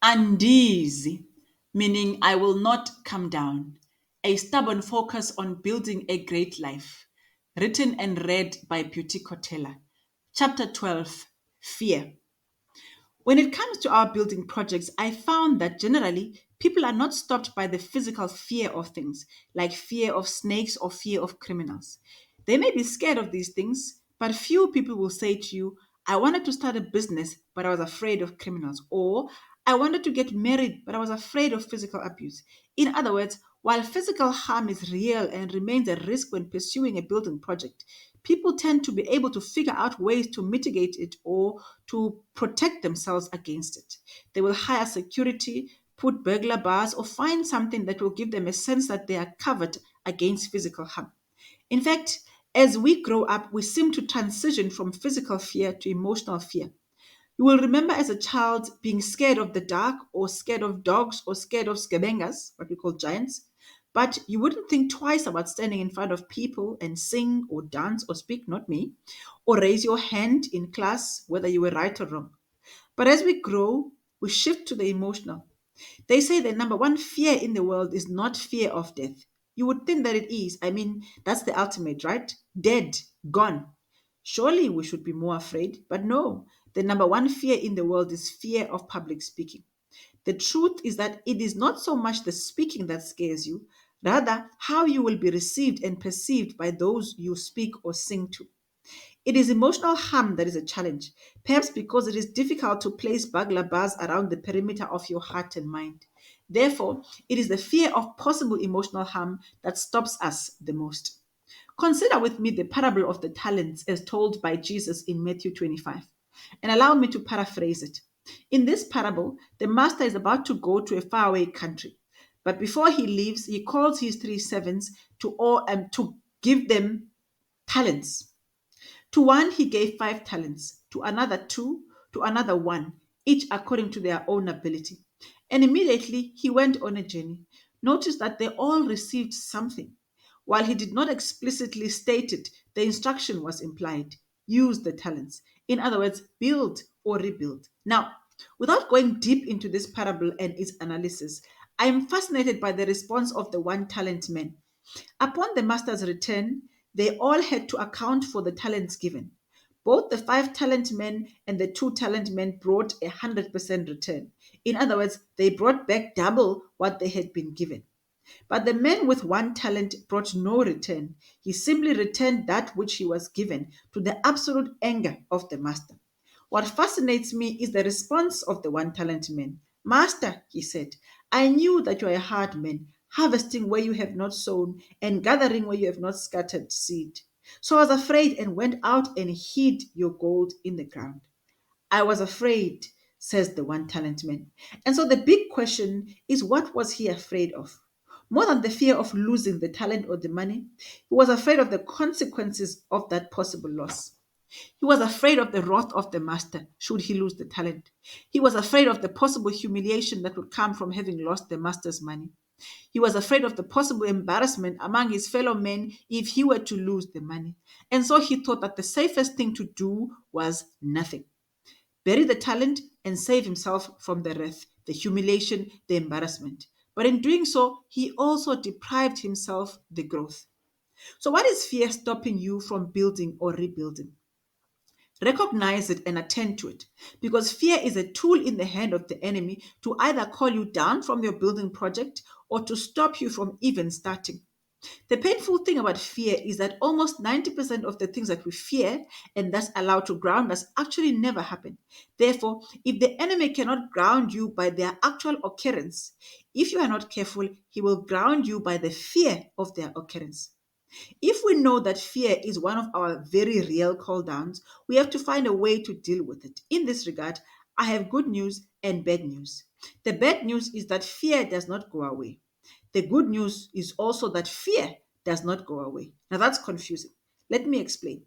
ANDIZI, meaning I will not come down, a stubborn focus on building a great life. Written and read by Beauty Kotela. Chapter 12, Fear. When it comes to our building projects, I found that generally people are not stopped by the physical fear of things, like fear of snakes or fear of criminals. They may be scared of these things, but few people will say to you, I wanted to start a business, but I was afraid of criminals. Or, I wanted to get married, but I was afraid of physical abuse. In other words, while physical harm is real and remains a risk when pursuing a building project, people tend to be able to figure out ways to mitigate it or to protect themselves against it. They will hire security, put burglar bars, or find something that will give them a sense that they are covered against physical harm. In fact, as we grow up, we seem to transition from physical fear to emotional fear. You will remember as a child being scared of the dark or scared of dogs or scared of scabengas, what we call giants, but you wouldn't think twice about standing in front of people and sing or dance or speak, not me, or raise your hand in class, whether you were right or wrong. But as we grow, we shift to the emotional. They say the number one fear in the world is not fear of death. You would think that it is. I mean, that's the ultimate, right? Dead, gone. Surely we should be more afraid, but no. The number one fear in the world is fear of public speaking. The truth is that it is not so much the speaking that scares you, rather, how you will be received and perceived by those you speak or sing to. It is emotional harm that is a challenge, perhaps because it is difficult to place burglar bars around the perimeter of your heart and mind. Therefore, it is the fear of possible emotional harm that stops us the most. Consider with me the parable of the talents as told by Jesus in Matthew 25, and allow me to paraphrase it. In this parable, the master is about to go to a faraway country, but before he leaves, he calls his three servants to give them talents. To one he gave 5 talents, to another 2, to another 1, each according to their own ability. And immediately he went on a journey. Notice that they all received something. While he did not explicitly state it, the instruction was implied. Use the talents. In other words, build or rebuild. Now, without going deep into this parable and its analysis, I am fascinated by the response of the 1 talent man. Upon the master's return, they all had to account for the talents given. Both the 5 talent men and the 2 talent men brought 100% return. In other words, they brought back double what they had been given. But the man with 1 talent brought no return. He simply returned that which he was given, to the absolute anger of the master. What fascinates me is the response of the 1 talent man. Master, he said, I knew that you are a hard man, harvesting where you have not sown and gathering where you have not scattered seed. So I was afraid and went out and hid your gold in the ground. I was afraid, says the 1 talent man. And so the big question is, what was he afraid of? More than the fear of losing the talent or the money, he was afraid of the consequences of that possible loss. He was afraid of the wrath of the master should he lose the talent. He was afraid of the possible humiliation that would come from having lost the master's money. He was afraid of the possible embarrassment among his fellow men if he were to lose the money. And so he thought that the safest thing to do was nothing. Bury the talent and save himself from the wrath, the humiliation, the embarrassment. But in doing so, he also deprived himself the growth. So, what is fear stopping you from building or rebuilding? Recognize it and attend to it, because fear is a tool in the hand of the enemy to either call you down from your building project or to stop you from even starting. The painful thing about fear is that almost 90% of the things that we fear and thus allow to ground us actually never happen. Therefore, if the enemy cannot ground you by their actual occurrence, if you are not careful, he will ground you by the fear of their occurrence. If we know that fear is one of our very real call downs, we have to find a way to deal with it. In this regard, I have good news and bad news. The bad news is that fear does not go away. The good news is also that fear does not go away. Now that's confusing. Let me explain.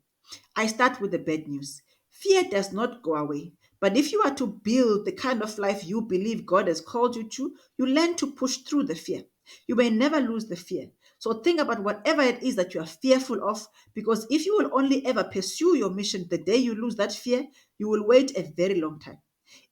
I start with the bad news. Fear does not go away. But if you are to build the kind of life you believe God has called you to, you learn to push through the fear. You may never lose the fear. So think about whatever it is that you are fearful of, because if you will only ever pursue your mission the day you lose that fear, you will wait a very long time.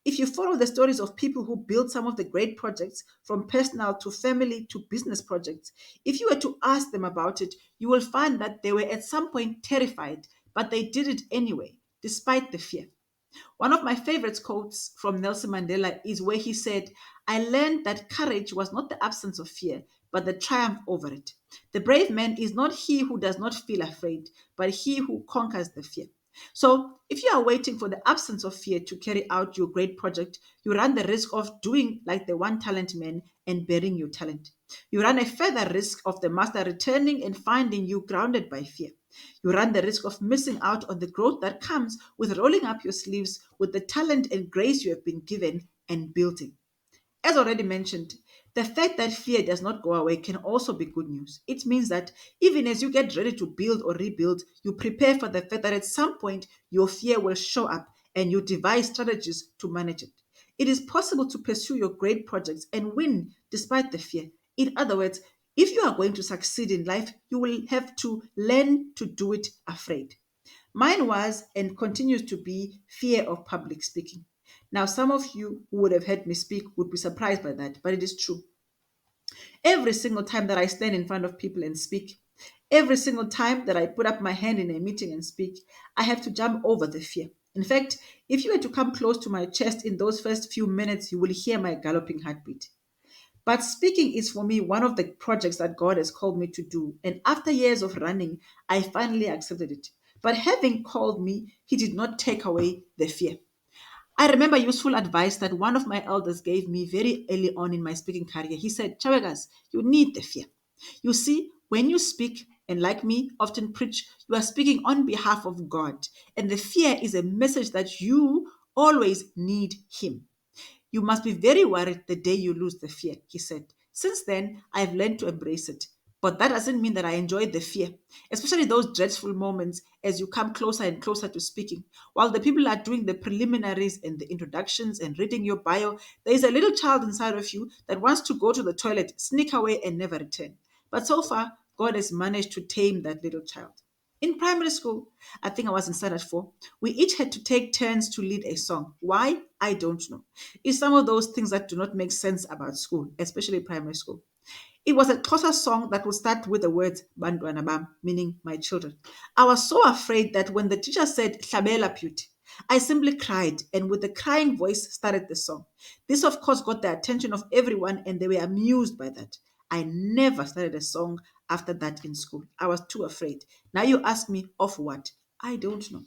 If you follow the stories of people who built some of the great projects, from personal to family to business projects, if you were to ask them about it, you will find that they were at some point terrified, but they did it anyway, despite the fear. One of my favorite quotes from Nelson Mandela is where he said, I learned that courage was not the absence of fear, but the triumph over it. The brave man is not he who does not feel afraid, but he who conquers the fear. So, if you are waiting for the absence of fear to carry out your great project, you run the risk of doing like the one talent man and burying your talent. You run a further risk of the master returning and finding you grounded by fear. You run the risk of missing out on the growth that comes with rolling up your sleeves with the talent and grace you have been given and building. As already mentioned, the fact that fear does not go away can also be good news. It means that even as you get ready to build or rebuild, you prepare for the fact that at some point your fear will show up and you devise strategies to manage it. It is possible to pursue your great projects and win despite the fear. In other words, if you are going to succeed in life, you will have to learn to do it afraid. Mine was and continues to be fear of public speaking. Now, some of you who would have heard me speak would be surprised by that, but it is true. Every single time that I stand in front of people and speak, every single time that I put up my hand in a meeting and speak, I have to jump over the fear. In fact, if you were to come close to my chest in those first few minutes, you will hear my galloping heartbeat. But speaking is for me one of the projects that God has called me to do. And after years of running, I finally accepted it. But having called me, He did not take away the fear. I remember useful advice that one of my elders gave me very early on in my speaking career. He said, Chawegas, you need the fear. You see, when you speak, and like me, often preach, you are speaking on behalf of God. And the fear is a message that you always need Him. You must be very worried the day you lose the fear, he said. Since then, I've learned to embrace it. But that doesn't mean that I enjoy the fear, especially those dreadful moments as you come closer and closer to speaking. While the people are doing the preliminaries and the introductions and reading your bio, there is a little child inside of you that wants to go to the toilet, sneak away, and never return. But so far, God has managed to tame that little child. In primary school, I think I was in standard four, we each had to take turns to lead a song. Why? I don't know. It's some of those things that do not make sense about school, especially primary school. It was a Xhosa song that would start with the words Bantwana bam, meaning my children. I was so afraid that when the teacher said Hlabela beauty, I simply cried and with a crying voice started the song. This, of course, got the attention of everyone and they were amused by that. I never started a song after that in school. I was too afraid. Now you ask me, of what? I don't know.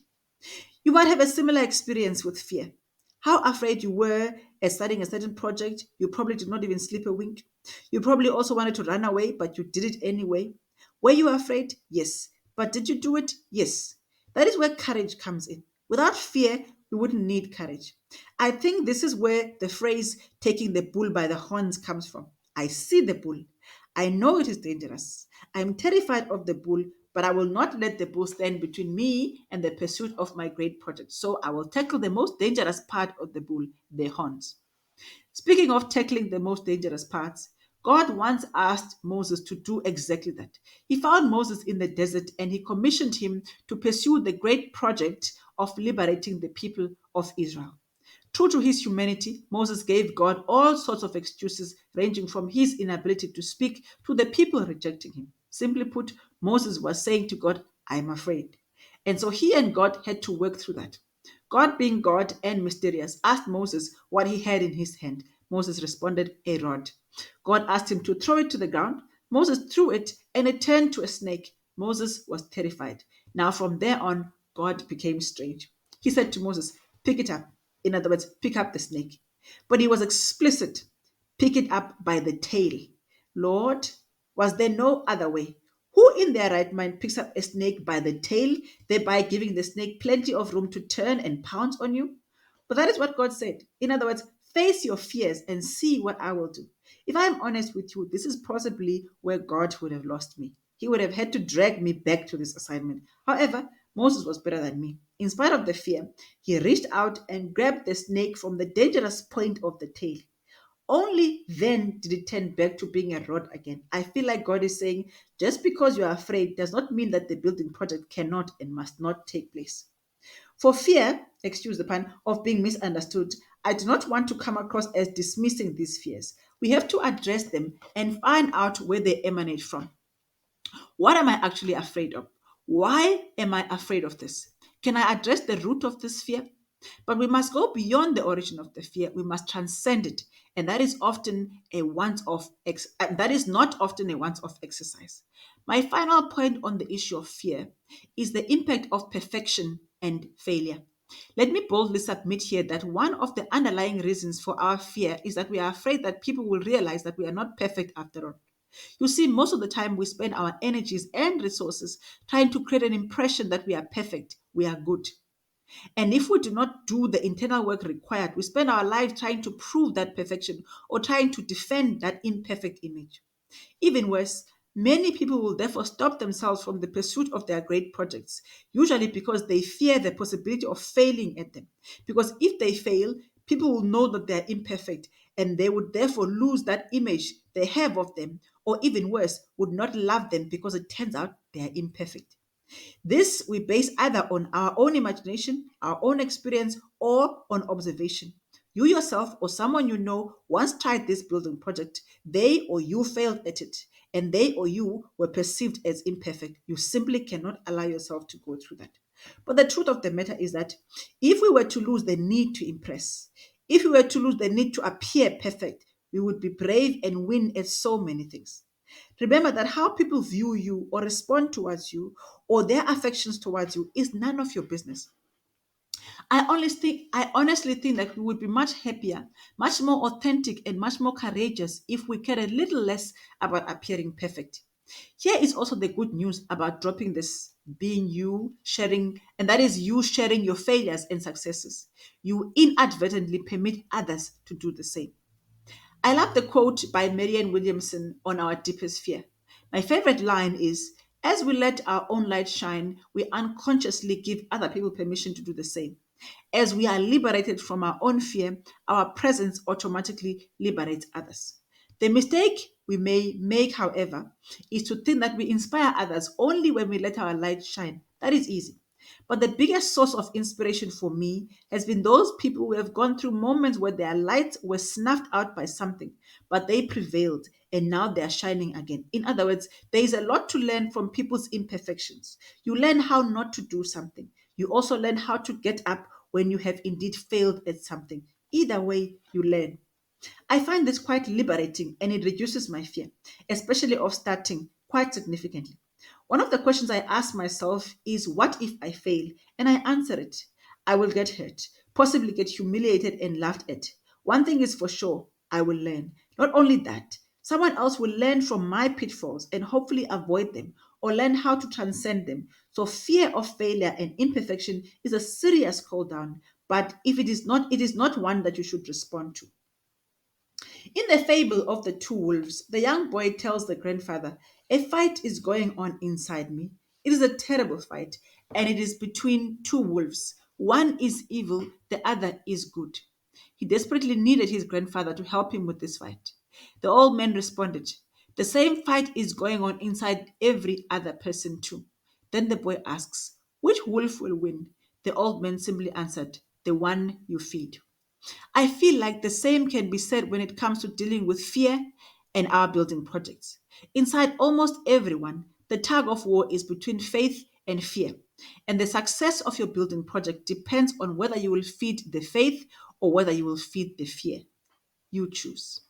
You might have a similar experience with fear. How afraid you were at starting a certain project, you probably did not even sleep a wink. You probably also wanted to run away, but you did it anyway. Were you afraid? Yes. But did you do it? Yes. That is where courage comes in. Without fear, we wouldn't need courage. I think this is where the phrase taking the bull by the horns comes from. I see the bull. I know it is dangerous. I am terrified of the bull, but I will not let the bull stand between me and the pursuit of my great project. So I will tackle the most dangerous part of the bull, the horns. Speaking of tackling the most dangerous parts, God once asked Moses to do exactly that. He found Moses in the desert and he commissioned him to pursue the great project of liberating the people of Israel. True to his humanity, Moses gave God all sorts of excuses, ranging from his inability to speak to the people rejecting him. Simply put, Moses was saying to God, I am afraid. And so he and God had to work through that. God, being God and mysterious, asked Moses what he had in his hand. Moses responded, a rod. God asked him to throw it to the ground. Moses threw it, and it turned to a snake. Moses was terrified. Now, from there on, God became strange. He said to Moses, pick it up. In other words, pick up the snake. But he was explicit. Pick it up by the tail. Lord, was there no other way? Who in their right mind picks up a snake by the tail, thereby giving the snake plenty of room to turn and pounce on you? But that is what God said. In other words, face your fears and see what I will do. If I'm honest with you, this is possibly where God would have lost me. He would have had to drag me back to this assignment. However, Moses was better than me. In spite of the fear, he reached out and grabbed the snake from the dangerous point of the tail. Only then did it turn back to being a rod again. I feel like God is saying, just because you are afraid does not mean that the building project cannot and must not take place. For fear, excuse the pun, of being misunderstood, I do not want to come across as dismissing these fears. We have to address them and find out where they emanate from. What am I actually afraid of? Why am I afraid of this? Can I address the root of this fear? But we must go beyond the origin of the fear. We must transcend it, and that is often a that is not often a once-off exercise. My final point on the issue of fear is the impact of perfection and failure. Let me boldly submit here that one of the underlying reasons for our fear is that we are afraid that people will realize that we are not perfect after all. You see, most of the time we spend our energies and resources trying to create an impression that we are perfect, we are good. And if we do not do the internal work required, we spend our life trying to prove that perfection or trying to defend that imperfect image. Even worse, many people will therefore stop themselves from the pursuit of their great projects, usually because they fear the possibility of failing at them. Because if they fail, people will know that they are imperfect and they would therefore lose that image they have of them, or even worse, would not love them because it turns out they are imperfect. This we base either on our own imagination, our own experience, or on observation. You yourself or someone you know once tried this building project. They or you failed at it, and they or you were perceived as imperfect. You simply cannot allow yourself to go through that. But the truth of the matter is that if we were to lose the need to impress, if we were to lose the need to appear perfect, we would be brave and win at so many things. Remember that how people view you or respond towards you or their affections towards you is none of your business. I honestly think that we would be much happier, much more authentic, and much more courageous if we cared a little less about appearing perfect. Here is also the good news about dropping this being you sharing, and that is you sharing your failures and successes. You inadvertently permit others to do the same. I love the quote by Marianne Williamson on our deepest fear. My favorite line is, as we let our own light shine, we unconsciously give other people permission to do the same. As we are liberated from our own fear, our presence automatically liberates others. The mistake we may make, however, is to think that we inspire others only when we let our light shine. That is easy. But the biggest source of inspiration for me has been those people who have gone through moments where their lights were snuffed out by something, but they prevailed and now they are shining again. In other words, there is a lot to learn from people's imperfections. You learn how not to do something. You also learn how to get up when you have indeed failed at something. Either way, you learn. I find this quite liberating and it reduces my fear, especially of starting, quite significantly. One of the questions I ask myself is, what if I fail? And I answer it. I will get hurt, possibly get humiliated and laughed at. One thing is for sure, I will learn. Not only that, someone else will learn from my pitfalls and hopefully avoid them or learn how to transcend them. So fear of failure and imperfection is a serious call down, but if it is not one that you should respond to. In the fable of the two wolves, the young boy tells the grandfather, a fight is going on inside me. It is a terrible fight, and it is between two wolves. One is evil, the other is good. He desperately needed his grandfather to help him with this fight. The old man responded, the same fight is going on inside every other person too. Then the boy asks, which wolf will win? The old man simply answered, the one you feed. I feel like the same can be said when it comes to dealing with fear and our building projects. Inside almost everyone, the tug of war is between faith and fear. And the success of your building project depends on whether you will feed the faith or whether you will feed the fear. You choose.